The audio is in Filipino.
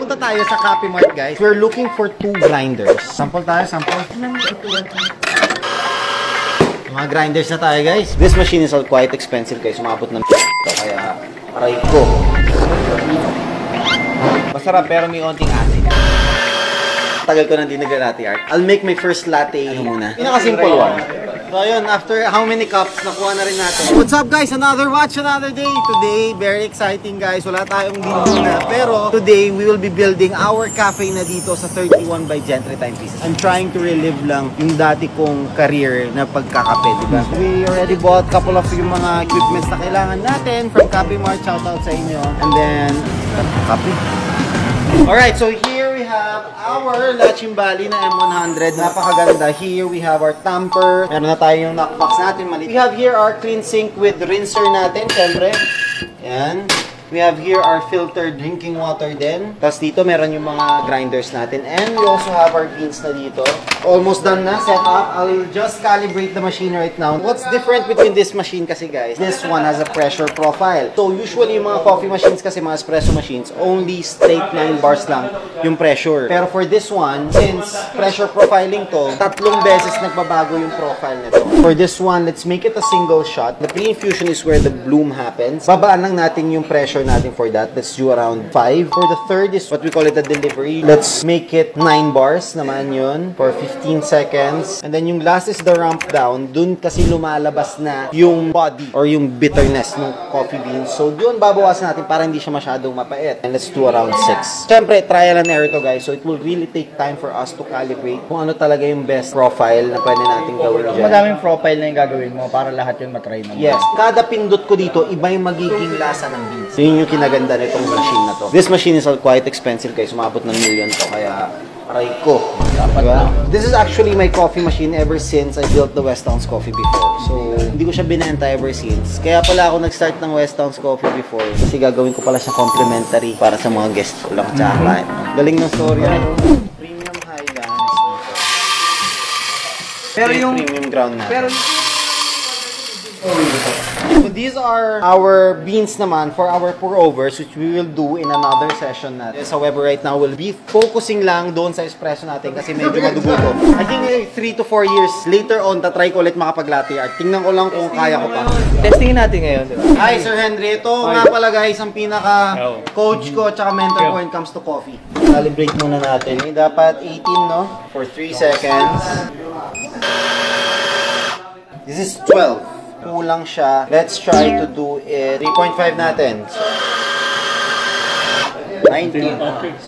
Pupunta tayo sa Coffee Mart, guys. We're looking for 2 grinders. Sample tayo, sample. Mga grinders na tayo, guys. This machine is quite expensive, guys. Sumabot ng kaya aray ko. Masarap pero may onting acid. Tagal ko nang di nag-latte art. I'll make my first latte muna. Pinaka-simple one. So ayun, after how many cups, nakuha na rin natin. What's up guys? Another watch, another day. Today, very exciting guys. Wala tayong video na. Pero today, we will be building our cafe na dito sa 31 by Gentry Timepieces. I'm trying to relive lang yung dati kong career na pagkakape, diba? We already bought a couple of yung mga equipments na kailangan natin from Coffee Mart. Shoutout sa inyo. And then, coffee. Alright, so here we have our Lachimbali na M100. Napakaganda. Here we have our tamper. Meron na tayong knockbox natin. We have here our clean sink with rinser natin. Siyempre. Yan. We have here our filtered drinking water din. Tapos dito meron yung mga grinders natin. And we also have our beans na dito. Almost done na. Set up. I'll just calibrate the machine right now. What's different between this machine kasi guys? This one has a pressure profile. So usually yung mga coffee machines kasi mga espresso machines, only straight 9 bars lang yung pressure. Pero for this one, since pressure profiling to, 3 beses nagbabago yung profile nito. For this one, let's make it a single shot. The pre-infusion is where the bloom happens. Babaan lang natin yung pressure natin for that. Let's do around 5. For the third is what we call it the delivery. Let's make it 9 bars naman yun for 15 seconds. And then yung last is the ramp down. Dun kasi lumalabas na yung body or yung bitterness ng coffee beans. So dun babawasan natin para hindi siya masyadong mapait. And let's do around 6. Siyempre, trial and error to guys. So it will really take time for us to calibrate kung ano talaga yung best profile na pwede natin gawin dyan. Madaming profile na yung gagawin mo para lahat yun matry naman. Yes. Kada pindot ko dito, iba yung magiging lasa ng beans. Yun yung kinaganda nitong machine na to. This machine is quite expensive guys. Sumabot ng million to. Kaya, aray ko. Diba? This is actually my coffee machine ever since I built the Westtown's Coffee before. So, hindi ko siya binenta ever since. Kaya pala ako nag-start ng Westtown's Coffee before. Kasi gagawin ko pala siya complimentary para sa mga guests ko lang tsaka client. Galing ng story. Premium Highlands dito. Pero yung premium ground na. Pero so these are our beans naman for our pour-overs which we will do in another session natin. However, right now we'll be focusing lang doon sa espresso natin kasi medyo madugo to. I think 3 to 4 years later on, tatry ko ulit makapag-latte art. Tingnan ko lang kung kaya ko pa. Testingin natin ngayon, diba? Hi Sir Henry, ito nga pala guys ang pinaka-coach ko at mentor ko when it comes to coffee. Calibrate muna natin. Dapat 18 no? For 3 seconds. This is 12. Kulang siya. Let's try to do it. 3.5 natin. 19.